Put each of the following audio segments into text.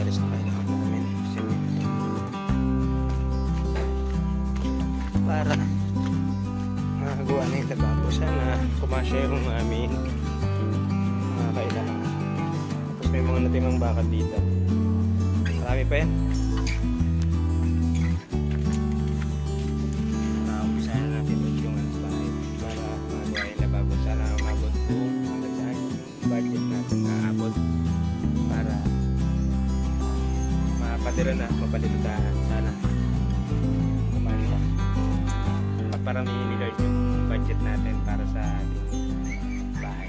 materials na kailangan namin. Simento. Para makagawa na yung lababo. Sana kumasya yung aming mga kailangan. Tapos may mga natimang bakal dito. Marami pa yan. Umpisahan na natin yung bahay para magawa yung lababo. Sana umabot kung hanggang saan yung budget natin na abot para mapatira na, mapalitahan. Sana kumanda. Paparamihin ni Lord yung budget natin para sa ating bahay.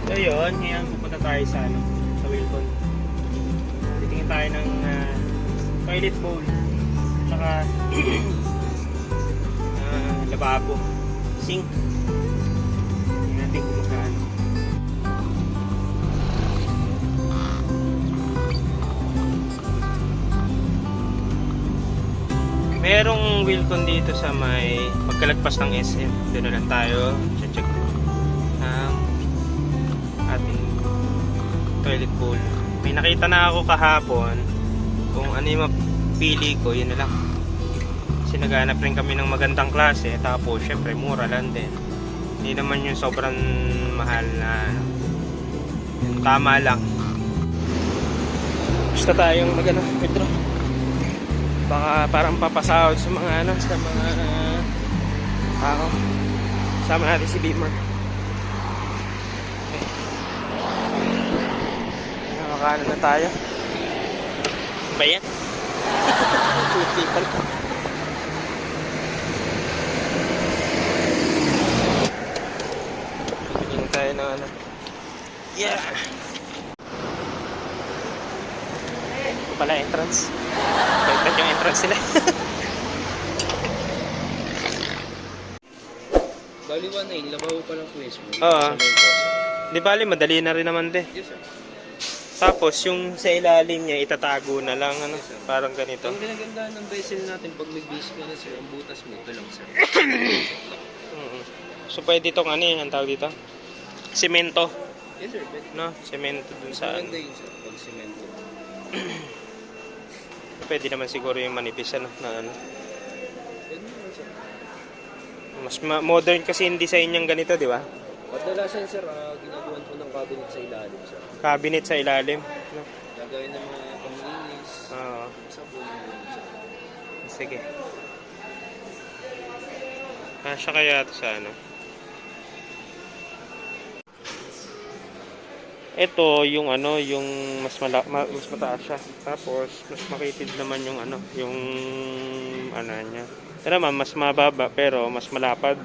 So yun, ngayon pupunta tayo sa sa Wilcon. Titingin tayo ng toilet bowl tsaka lababo, sink. Tingnan natin kung magkano. Merong Wilcon dito sa may pagkalagpas ng SM. Doon na lang tayo check ang ating toilet bowl. May nakita na ako kahapon kung ano yung mapili ko, yun na lang. Kasi naghanap rin kami ng magandang klase, tapos syempre mura lang din. Hindi naman yung sobrang mahal na yung tama lang. Gusto tayong magano, Pedro. Baka parang papasahod sa mga sa mga tao. Sama natin si Beamer. Nakakaano na tayo. Ba yan? Chuti pala. Bigyan tayo ng ano. Yeah! Ito pala entrance. Baliktad yung entrance nila. Bali 1-9, labaw pa lang po yes mo. Oo. Di bali, madali na rin naman din. Yes sir. Tapos yung sa ilalim niya itatago na lang ano, parang ganito. Ang ginagandaan ng vessel natin pag may base ka na sir, ang butas mo ito lang sir. So pwede itong ano yun, ang tawag dito? Semento. Yes sir, pwede. No? Semento dun sa Maganda yun sir, pag semento. pwede naman siguro yung manipis ano, na ano. Pwede naman sir. Mas modern kasi yung design niyang ganito, di ba? Kadalasan sir, ginagawan po ng cabinet sa ilalim sir. Cabinet sa ilalim. No? Gagawin ng mga panglinis, Oo. sabon yun sir. Sige. Kasya kaya ito sa ano? Ito yung ano, yung mas mataas siya. Tapos mas makitid naman yung ano, yung ano niya. Ito naman mas mababa pero mas malapad.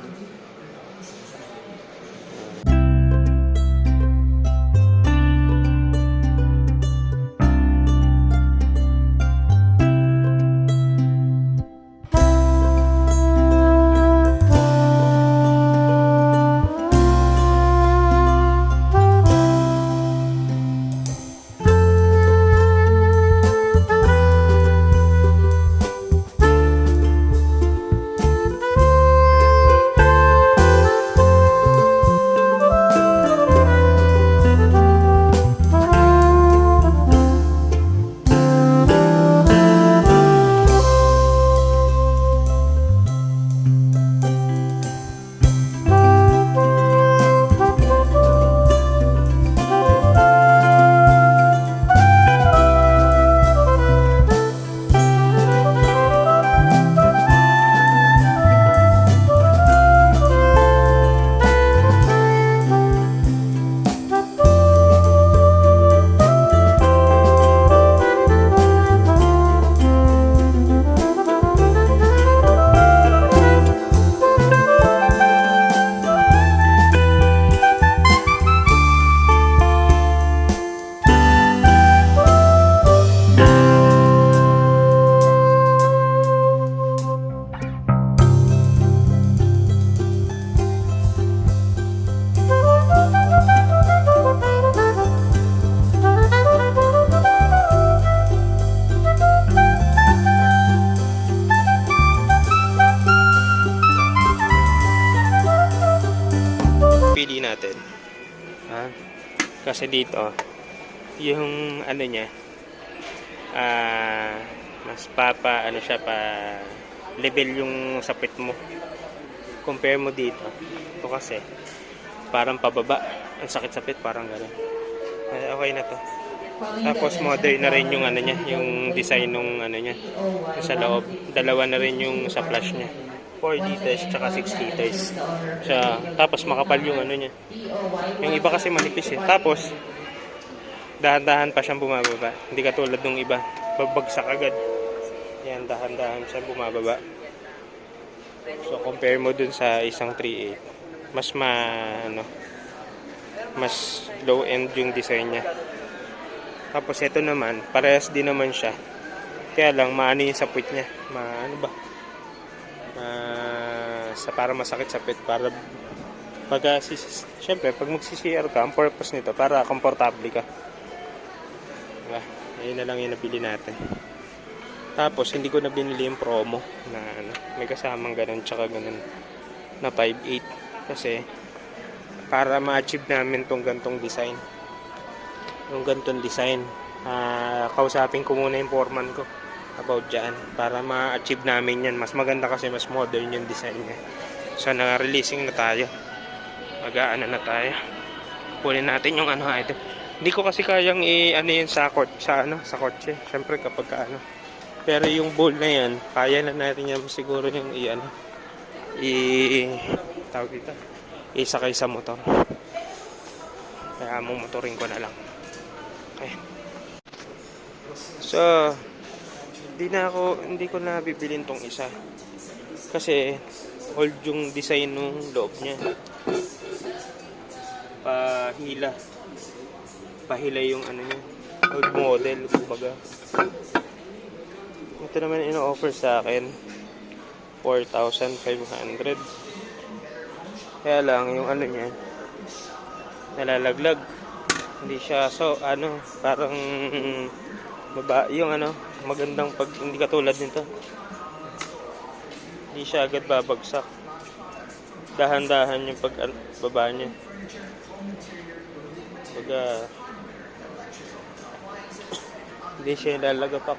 natin. Kasi dito, yung ano niya, mas ano siya, pa level yung sapit mo. Compare mo dito. Ito kasi, parang pababa. Ang sakit-sapit, parang gano'n. Okay na to. Tapos modern na rin yung ano niya, yung design ng ano niya sa loob. Dalawa na rin yung sa flash niya. 4 liters tsaka 6 liters. Tapos makapal yung ano niya. Yung iba kasi manipis eh. Tapos dahan-dahan pa siyang bumababa. Hindi katulad ng iba, babagsak agad. Yan, dahan-dahan siya bumababa. So compare mo dun sa isang 3.8, mas low end yung design niya. Tapos ito naman, parehas din naman siya. Kaya lang maano yung sapit niya. Para masakit sapit, para syempre pag magsi-CR ka, ang purpose nito para komportable ka. Diba? Ayun na lang yung nabili natin. Tapos hindi ko na binili yung promo na may kasamang ganun tsaka ganun na 5.8 kasi para ma-achieve namin tong gantong design. Yung gantong design, kausapin ko muna yung foreman ko about dyan para ma-achieve namin yan. Mas maganda kasi mas modern yung design niya. So na-releasing na tayo, mag-aano na tayo, kunin natin yung item. Hindi ko kasi kayang yun sa kotse syempre kapag pero yung ball na yan kaya na natin yan siguro yung tawag dito, isakay sa motor. Kaya motoring ko na lang. Okay. So hindi ko na bibilin tong isa kasi old yung design ng loob niya. Pahila yung niya, old model kumbaga. Ito naman ino-offer sa akin 4,500. Kaya lang yung niya nalalaglag. Hindi siya parang yung magandang hindi katulad nito. Hindi siya agad babagsak. Dahan-dahan yung baba niya. Hindi siya lalagapak.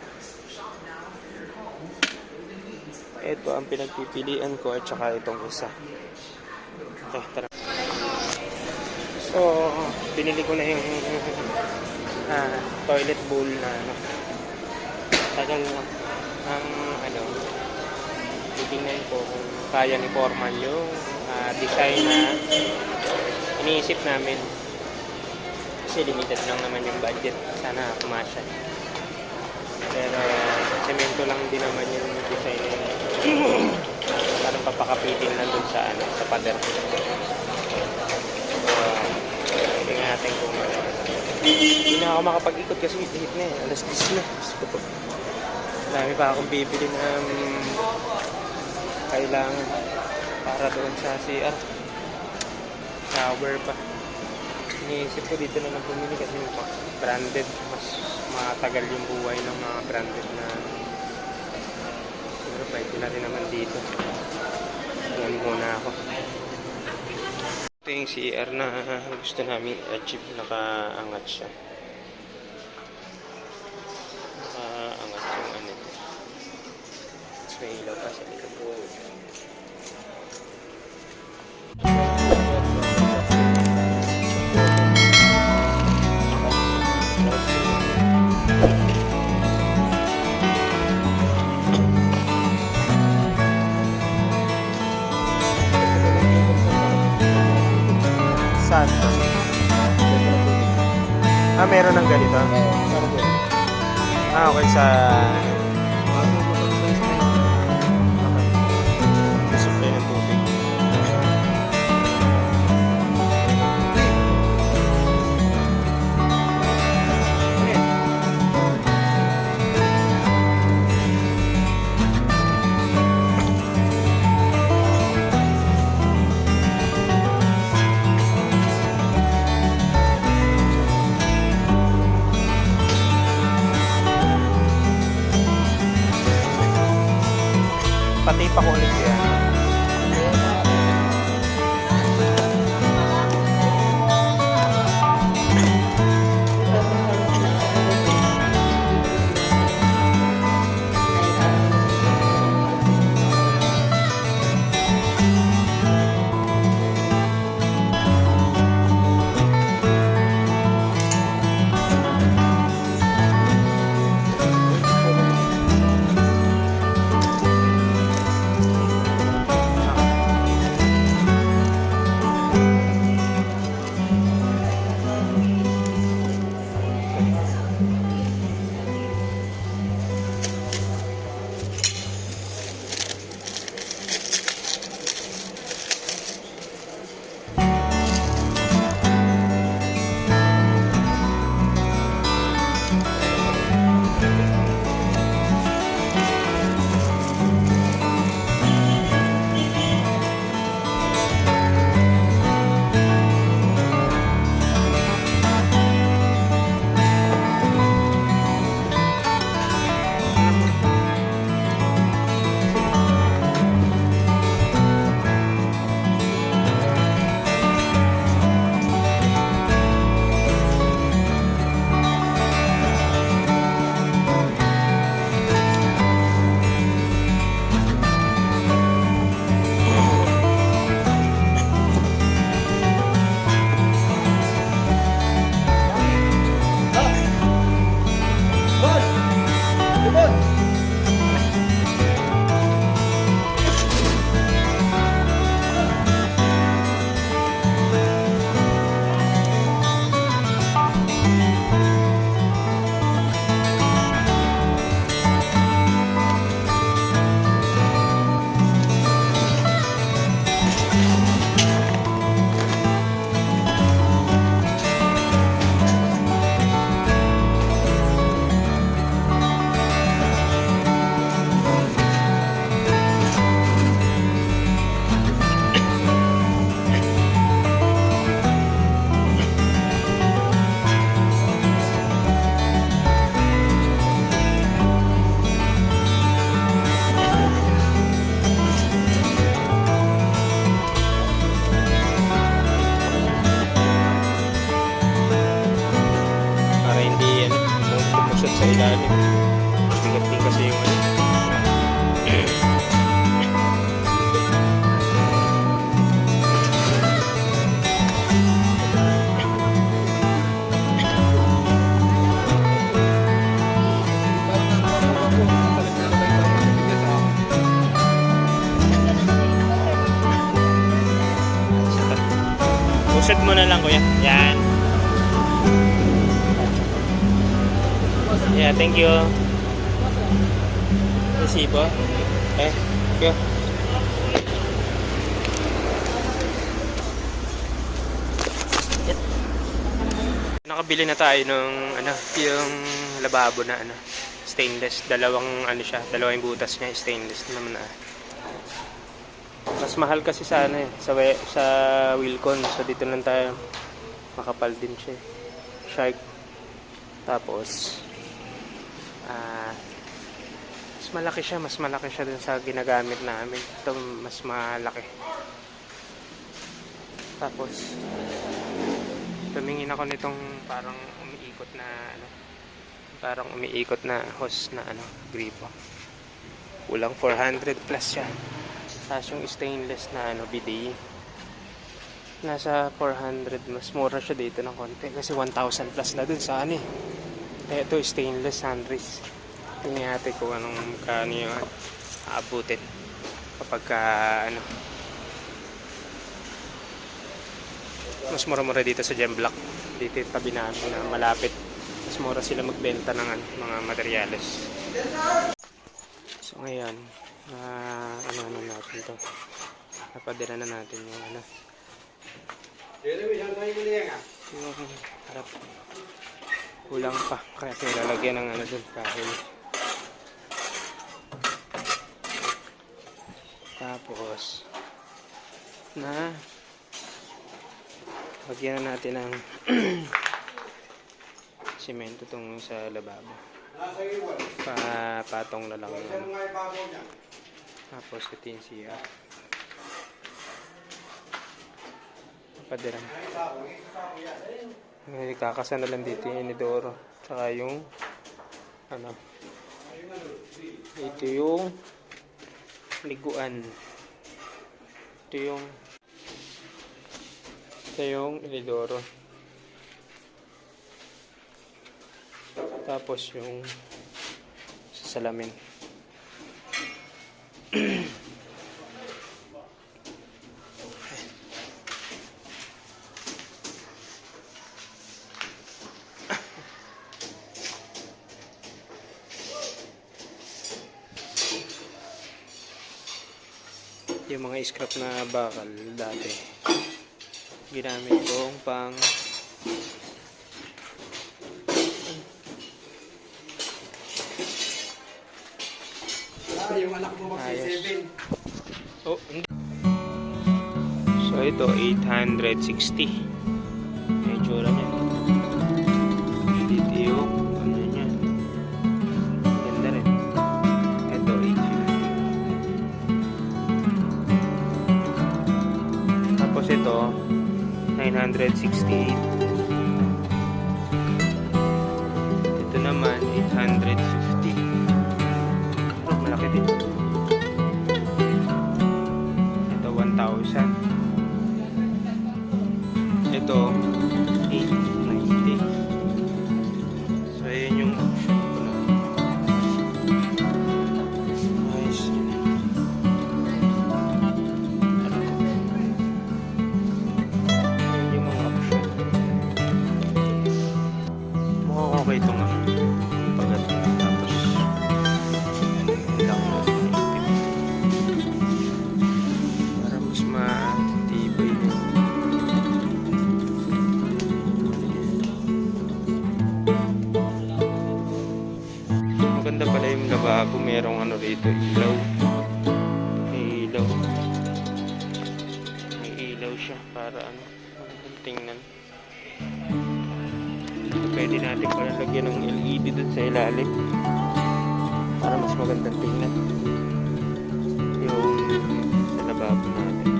Ito ang pinagpipilian ko at saka itong isa. Okay, tara. So, binili ko na yung toilet bowl na tagal ang titingnan ko kung kaya ni foreman yung design na iniisip namin. Kasi limited lang naman yung budget. Sana kumasya. Pero semento lang din naman yung design na yun. Parang papakapitin lang dun sa pader. Tingnan natin kung hindi na ako makapag-ikot kasi hit na eh. Alas 10 na. Dami pa akong bibili na kailangan para doon sa CR. Shower pa. Iniisip ko dito na lang bumili kasi branded. Mas matagal yung buhay ng mga branded na siguro pwede na rin naman dito. Tingnan muna ako. Ito yung CR na gusto namin i-achieve. Nakaangat siya. Nakaangat yung So ilaw pa sa likod ko. Saan? Meron ng ganito? Okay, sa supply ng tubig. ilalim. Bigat din kasi yung ano. Usad mo na lang kuya. Yan. Yeah, thank you. Resibo. Okay. Thank you. Nakabili na tayo ng ano, yung lababo na ano, stainless. Dalawang ano siya, dalawang butas niya, stainless naman na. Mas mahal kasi sa ano eh, sa Wilcon. So dito lang tayo. Makapal din siya. Shark. Tapos mas malaki siya dun sa ginagamit namin. Ito mas malaki. Tapos tumingin ako nitong parang umiikot na hose na ano, gripo. Kulang 400 plus siya. Tapos yung stainless na ano, bidet, nasa 400. Mas mura siya dito ng konti kasi 1,000 plus na dun sa ano eh. Kaya ito stainless sunrise. Tingnan natin kung anong kano yung aabutin kapag ano. Mas mura-mura dito sa Gemblock. Dito yung tabi namin na malapit. Mas mura sila magbenta ng ano, mga materyales. So ngayon, ano natin to. Napadala na natin yung ano. Yung harap. Kulang pa. Kaya lalagyan ng ano dun. Kahil. Tapos lagyan na natin ng simento itong sa lababo. Patong na lang yun. Tapos ito yung CR. Padiran. Kakasa na lang dito yung inidoro. Tsaka yung ano. Ito yung liguan. Ito yung inidoro. Tapos yung salamin. Yung mga scrap na bakal dati ginamit kong pang Yung anak mo mag-7. Oh, hindi. So ito 860. May tsura niya. Dito yung ano niya. Ganda rin. Ito 850. Tapos ito 968. Ito naman 850. Oh, malaki din. Ito 1,000. Ito 890. So ayan yung option ko na. Nice. Ayan yung mga option. Mukhang okay ito nga. Pagat. Tapos lang na para mas matibay din. Maganda pala yung lababo, merong ano rito, ilaw. May ilaw. May ilaw siya para ano, magandang tingnan. Pwede natin pala lagyan ng LED dun sa ilalim para mas magandang tingnan yung sa lababo natin.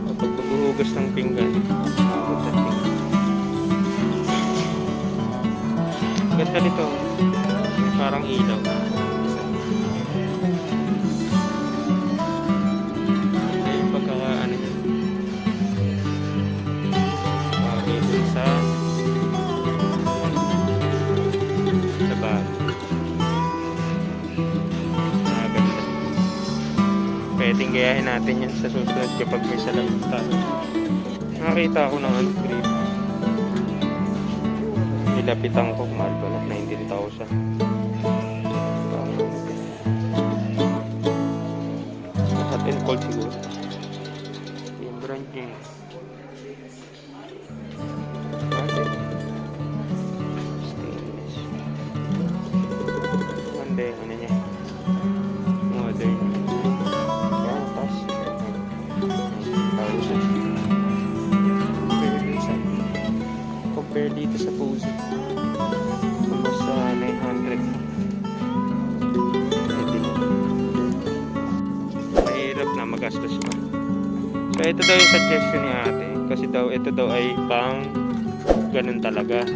Kapag maghuhugas ng pinggan, magandang tingnan. Ganda nito. parang ilaw na. Ito yung pagka ano yun. Dito sa bag. Ganda. Pwedeng gayahin natin yan sa susunod kapag may salamin tayo. Nakakita ako ng ano, grip. Nilapitan ko, mahal pala, 19,000. Hot and cold siguro. Yung brand niya. Stainless. Ganda yung ano niya. Modern. Tapos 9,000. Compare dito sa Posey. Almost 900. Mahirap na, magastos pa. So ito daw yung suggestion ni ate. Kasi daw ito daw ay pang ganun talaga.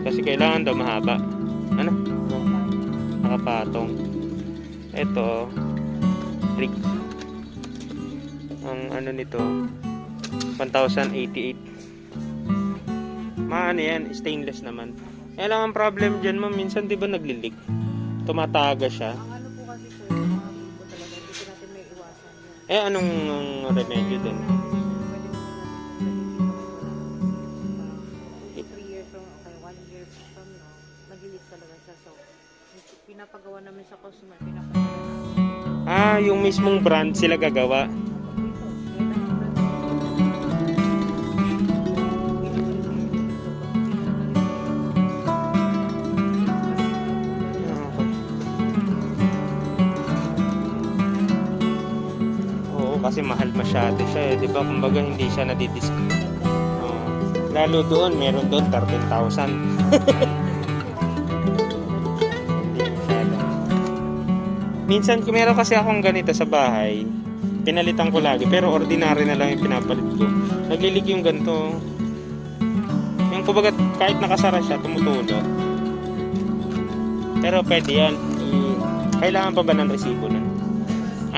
Kasi kailangan daw mahaba. Ano? Nakapatong. Ito trick. Ang ano nito 1,088. Maano yan, stainless naman. Eh lang ang problem dyan ma'am, minsan di ba naglilig? Tumataga siya. Ang ano po kasi sir, yung mga libo talaga, hindi natin may iwasan yan. Eh anong remedyo dun? Pwede mo natin 3 years from, okay, 1 year from now, nag-release talaga siya. So, pinapagawa namin sa customer, pinapagawa namin. Yung mismong brand sila gagawa. Kasi mahal masyado siya eh, di ba? Kumbaga hindi siya nadidiscount. Lalo doon, meron doon 13,000. Hindi masyado. Minsan, kung meron kasi akong ganito sa bahay, pinalitan ko lagi, pero ordinary na lang yung pinapalit ko. Naglilig yung ganito. Yung kumbaga, kahit nakasara siya, tumutulo. Pero pwede yan. Kailangan pa ba ng resibo nun?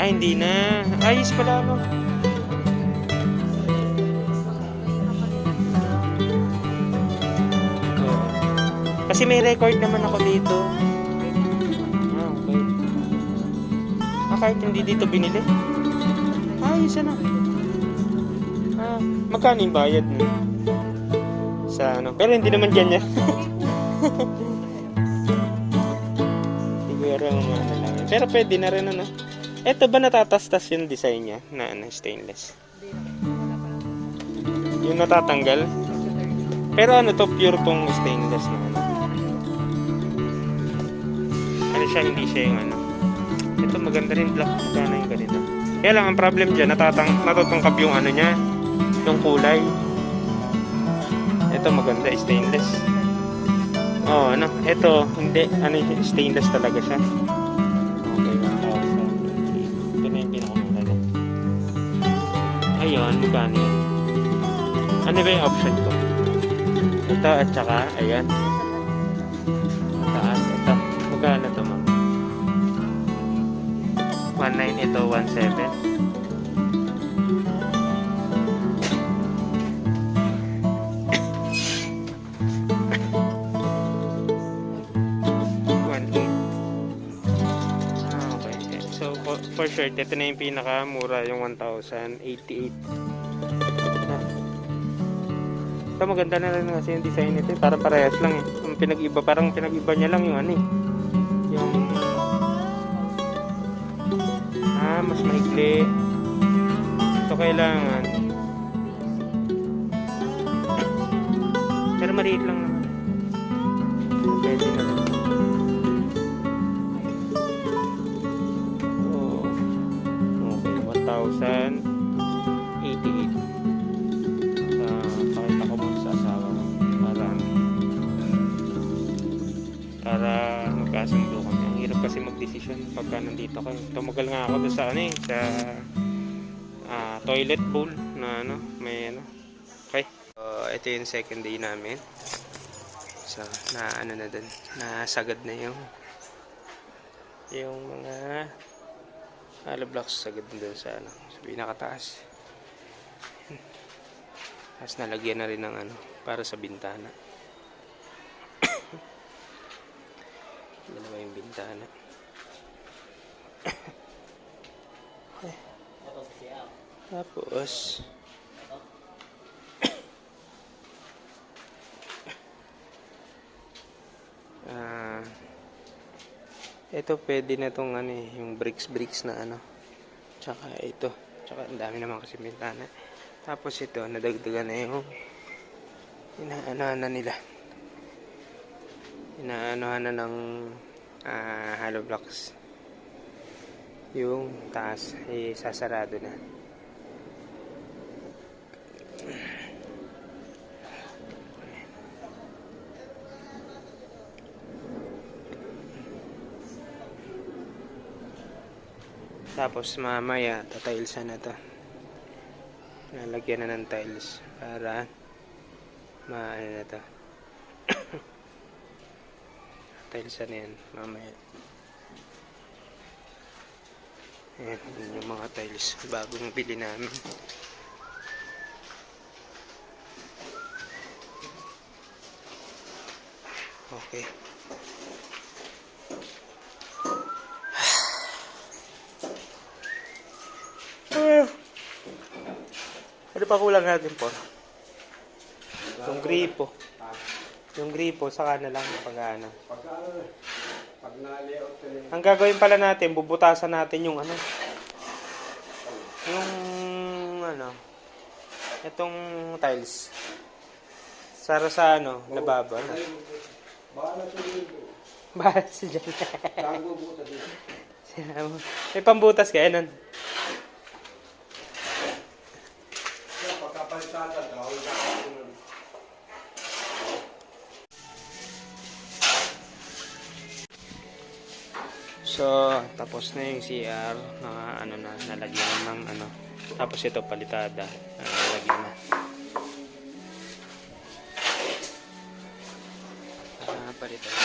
Hindi na. Ayos pala no. Kasi may record naman ako dito. Okay. Kahit hindi dito binili. Ayos na. Magkano yung bayad mo? Sa ano? Pero hindi naman ganyan. Siguro ano lang. Pero pwede na rin ano. Ito ba natatastas yung design niya na ano, stainless? Yung natatanggal? Pero ano to, pure tong stainless na ano. Ano siya, hindi siya yung ano. Ito maganda rin, black. Magkano yung ganito. Kaya lang, ang problem dyan, natutungkap yung ano niya, yung kulay. Ito maganda, stainless. Ano, ito, hindi, ano, stainless talaga siya. Ayun, magkano yun? Ano ba yung option ko? Ito at saka, ayan. Taas, ito. Magkano ito, ma'am? 1.9, ito 1.7. For sure, ito na yung pinakamura, yung 1,088. Ito maganda na rin kasi yung design nito, para parehas lang eh. Yung pinag-iba, parang pinag-iba niya lang yung ano eh. Yung mas maikli. Ito kailangan. Pero maliit lang naman. Pwede na rin. $1,088. Pakita ko muna sa asawa ko para magkasundo kami. Ang hirap kasi magdesisyon pagka nandito kayo. Tumagal nga ako doon sa ano eh, sa toilet bowl na ano, may ano. Okay. Ito yung second day namin. So, na ano na dun, nasagad na yung yung mga hollow blocks sagad doon sa ano, sa pinakataas. Tapos nalagyan na rin ng ano para sa bintana. Dalawa yung bintana. Tapos ito pwede na tong ano eh, yung bricks na ano. Tsaka ito. Tsaka ang dami naman kasi bintana. Tapos ito, nadagdagan na yung inaanohan na nila. Inaanohan na ng hollow blocks. Yung taas ay sasarado na. Tapos mamaya tatailsan na to. Lalagyan na ng tiles para maano na to. Tilesan na yan mamaya. Ayan, yun yung mga tiles bagong bili namin. Okay. Ano pa kulang natin po? Yung gripo. Yung gripo, saka na lang pag-ano. Pag na-layout ka rin. Ang gagawin pala natin, bubutasan natin yung ano. Yung ano. Itong tiles. Sara sa ano, lababo. Ano? Bahala sa dito. Bahala si Jan. Bago buta dito. May pambutas kaya nun. Pagkapalitada, dahil ka. So, tapos na yung CR na ano na, nalagyan ng ano. Tapos ito palitada, nalagyan na. Palitada.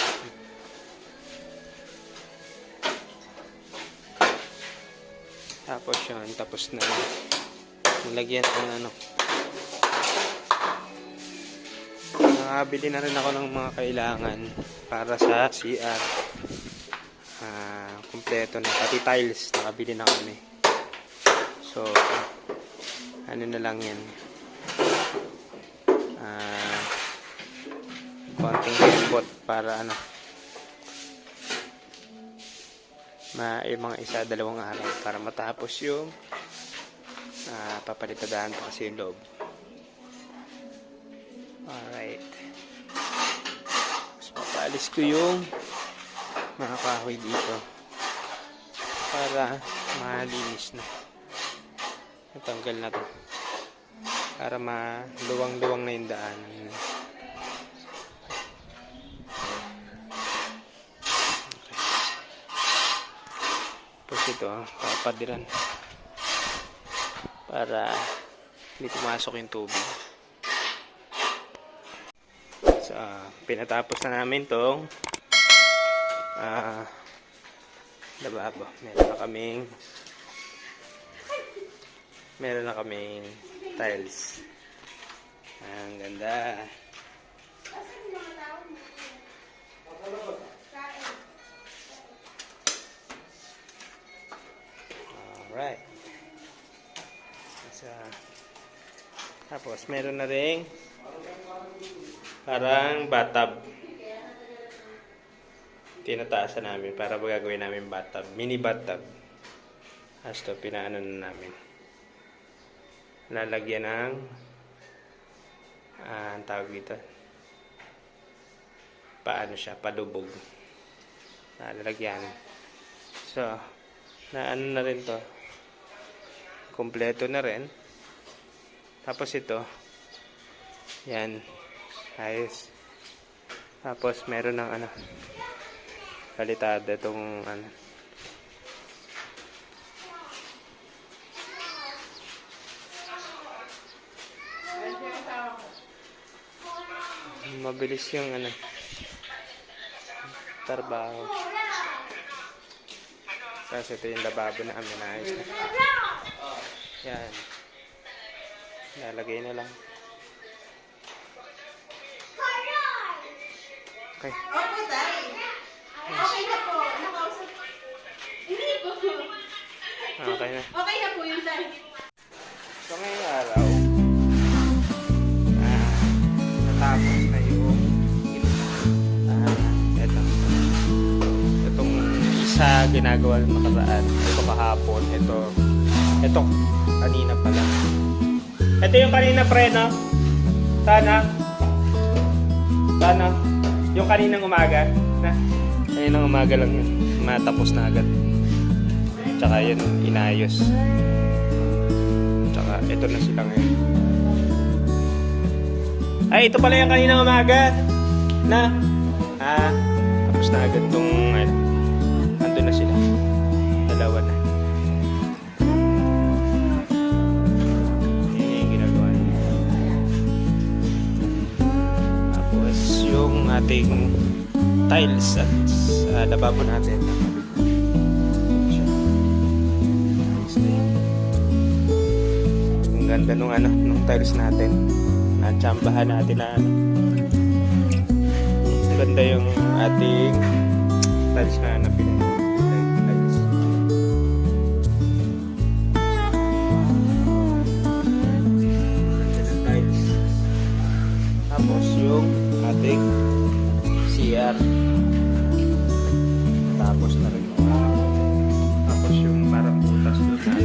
Tapos yun, tapos na nalagyan ng ano. Nakabili na rin ako ng mga kailangan para sa CR. Kompleto na, pati tiles nakabili na kami. So ano na lang yan, konting input para ano, mga isa, dalawang araw para matapos yung papalitadaan pa kasi yung loob. Alright, tapos papaalis ko yung mga kahoy dito para malinis na. Natanggal na to para maluwang-luwang na yung daan. Okay. Tapos ito papadiran para hindi pumasok yung tubig. So pinatapos na namin tong lababo. Meron na kaming tiles. Ang ganda. Alright. So, tapos meron na rin parang bathtub. Tinataasan namin para gagawin namin bathtub, mini bathtub. As to pinaano na namin. Lalagyan ng ang tawag dito. Paano siya? Palubog. Lalagyan. So, naano na rin to. Kompleto na rin. Tapos ito. Yan. Ayos. Tapos meron ng ano. Palitada itong ano. Mabilis yung ano trabaho. Tapos ito yung lababo na amin na ayos na. Yan. Lalagay na lang. Okay. Opo, Tay. Okay na po. Nakausap. Hindi po. Okay na. Okay na po yun, Tay. So ngayong araw, natapos na yung eto. Itong isa ginagawa ng nakaraan. Ito kahapon. Ito kanina pala. Ito yung kanina preno. Sana. Yung kaninang umaga. Kaninang umaga lang yun. Matapos na agad. Tsaka yun, inayos. Tsaka ito na sila ngayon. Ay, ito pala yung kaninang umaga. Tapos na agad itong andun na sila. Dalawa na. Yan yung ginagawa niya. Tapos yung ating tiles at lababo natin. Ang ganda nung tiles natin. Natsambahan natin na ang ganda yung ating tiles na tiles. Ganda ng tiles. Tapos yung ating CR. Tapos na rin yung tapos yung parang butas doon na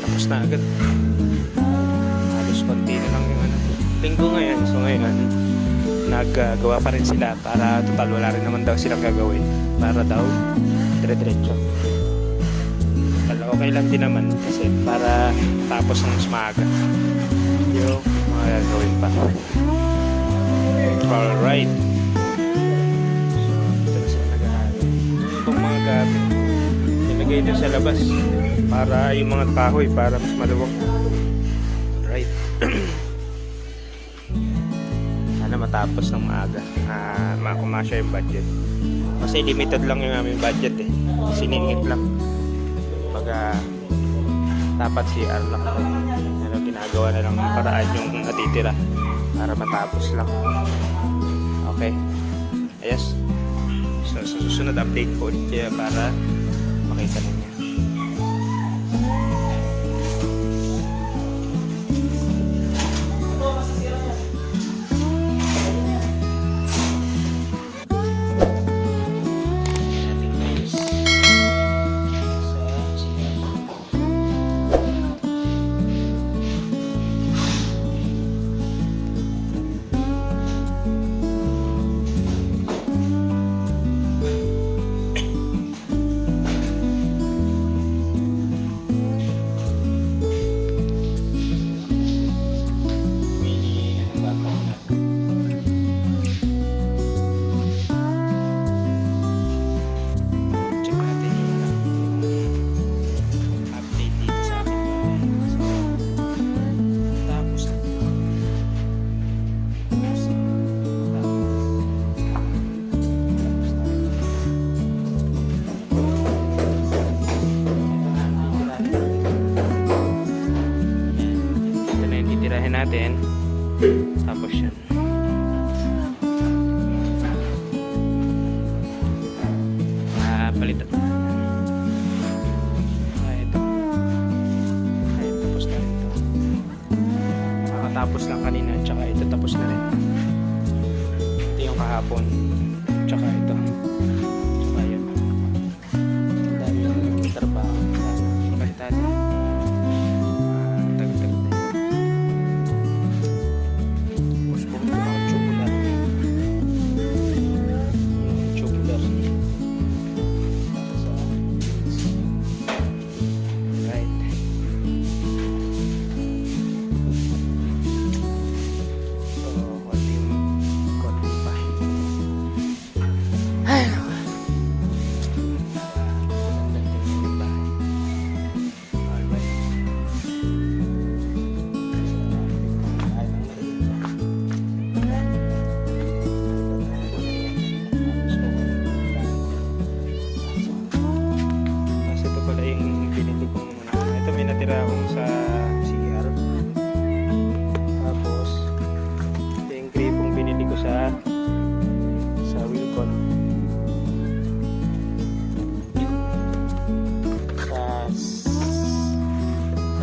tapos na agad. Halos konti na lang yung linggo ngayon. So ngayon, naggagawa pa rin sila para total wala rin naman daw silang gagawin. Para daw dire-diretso. Pero okay lang din naman kasi para tapos ng mas maaga yung mga gagawin pa. Alright. So, ito na sila nag-aaral. Itong mga gamit nilagay doon sa labas para yung mga kahoy para mas maluwag. Right. Sana matapos ng maaga. Makumasya yung budget. Kasi limited lang yung aming budget eh. Siningit lang. Pag dapat CR lang. Ano, ginagawa na lang ng paraan yung natitira para matapos lang. Okay. Ayos. So, sa susunod update ko ulit kaya para makita ninyo. Natin tapos yan palitan ito tapos na rin ito makatapos lang kanina tsaka ito tapos na rin ito yung kahapon tsaka ito tsaka yun dami yung nagkitrabaho palitan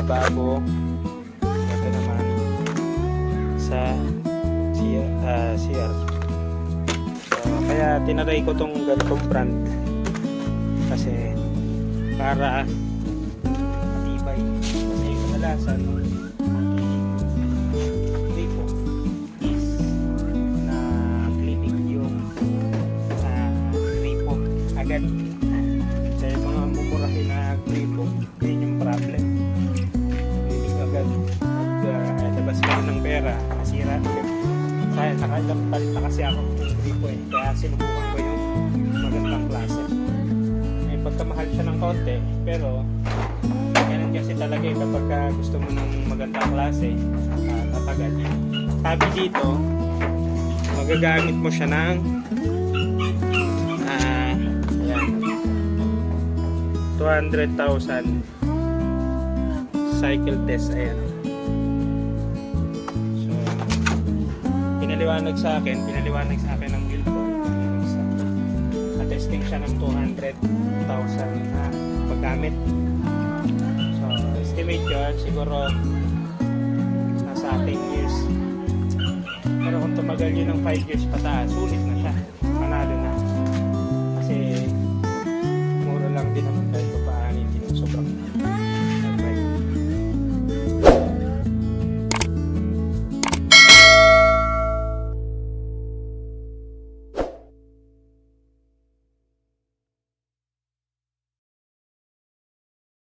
lababo. Ito naman sa CR. So, kaya tinaray ko tong ganitong brand kasi para matibay. Kasi kadalasan dito is na clinic yung gripo agad. Sa mga mumurahin na gripo, yun yung problem. Clinic agad. Labas ka rin ng pera, nasira agad. Kaya nakailang palit na kasi ako ng gripo eh. Kaya sinubukan ko yung magandang klase. May pagkamahal siya ng konti, pero ganun kasi talaga eh, kapag gusto mo ng magandang klase, tatagal. Sabi dito, magagamit mo siya ng ayan, 200,000 cycle test. Ayan. So, pinaliwanag sa akin ng Wilton. Testing siya ng 200,000 na paggamit. So, estimate yun, siguro nasa 10 years. Pero kung tumagal yun ng 5 years pataas, sulit na siya.